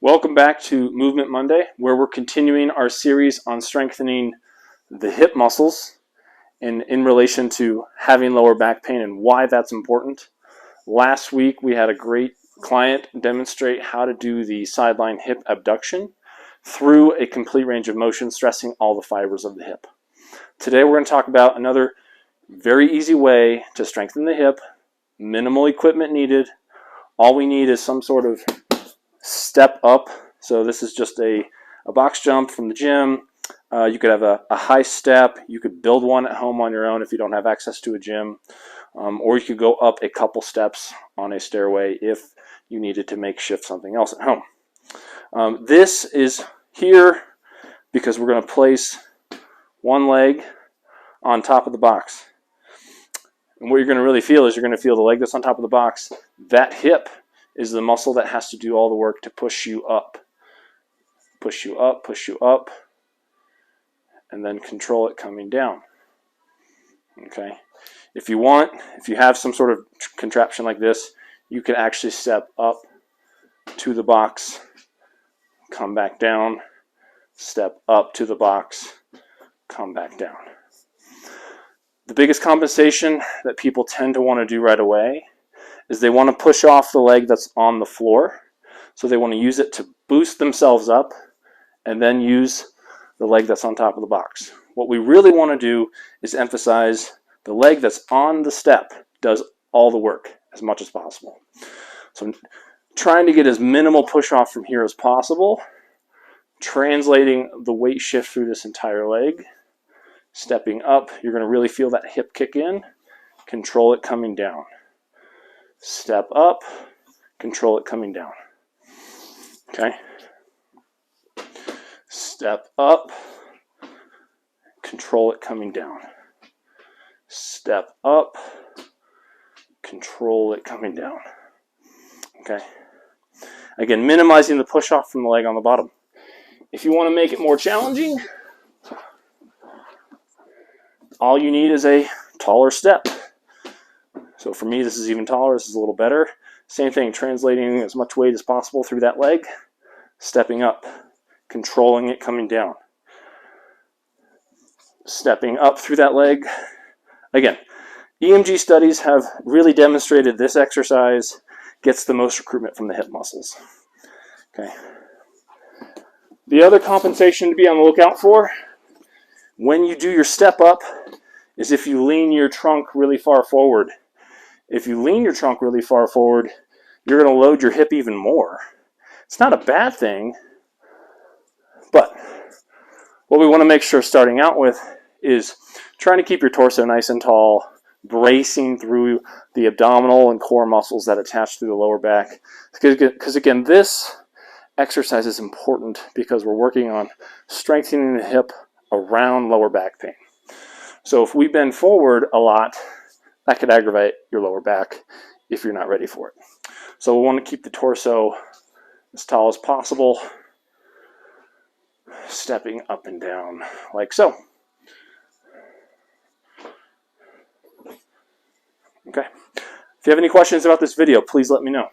Welcome back to Movement Monday, where we're continuing our series on strengthening the hip muscles in relation to having lower back pain and why that's important. Last week, we had a great client demonstrate how to do the sideline hip abduction through a complete range of motion, stressing all the fibers of the hip. Today, we're going to talk about another very easy way to strengthen the hip, minimal equipment needed. All we need is some sort of step up. So this is just a box jump from the gym. You could have a high step. You could build one at home on your own if you don't have access to a gym. Or you could go up a couple steps on a stairway if you needed to makeshift something else at home. This is here because we're going to place one leg on top of the box. And what you're going to really feel is you're going to feel the leg that's on top of the box. That hip is the muscle that has to do all the work to push you up. Push you up, push you up, and then control it coming down. Okay? If you have some sort of contraption like this, you can actually step up to the box, come back down, step up to the box, come back down. The biggest compensation that people tend to want to do right away is they want to push off the leg that's on the floor. So they want to use it to boost themselves up and then use the leg that's on top of the box. What we really want to do is emphasize the leg that's on the step does all the work as much as possible. So trying to get as minimal push off from here as possible, translating the weight shift through this entire leg, stepping up, you're going to really feel that hip kick in, control it coming down. Step up, control it coming down. Okay? Step up, control it coming down. Step up, control it coming down. Okay? Again, minimizing the push off from the leg on the bottom. If you want to make it more challenging, all you need is a taller step. So for me, this is even taller. This is a little better. Same thing, translating as much weight as possible through that leg, stepping up, controlling it coming down. Stepping up through that leg. Again, EMG studies have really demonstrated this exercise gets the most recruitment from the hip muscles. Okay. The other compensation to be on the lookout for when you do your step up is if you lean your trunk really far forward. If you lean your trunk really far forward, you're going to load your hip even more. It's not a bad thing, but what we want to make sure starting out with is trying to keep your torso nice and tall, bracing through the abdominal and core muscles that attach to the lower back. Because again, this exercise is important because we're working on strengthening the hip around lower back pain. So if we bend forward a lot, that could aggravate your lower back if you're not ready for it. So we want to keep the torso as tall as possible, stepping up and down like so. Okay. If you have any questions about this video, please let me know.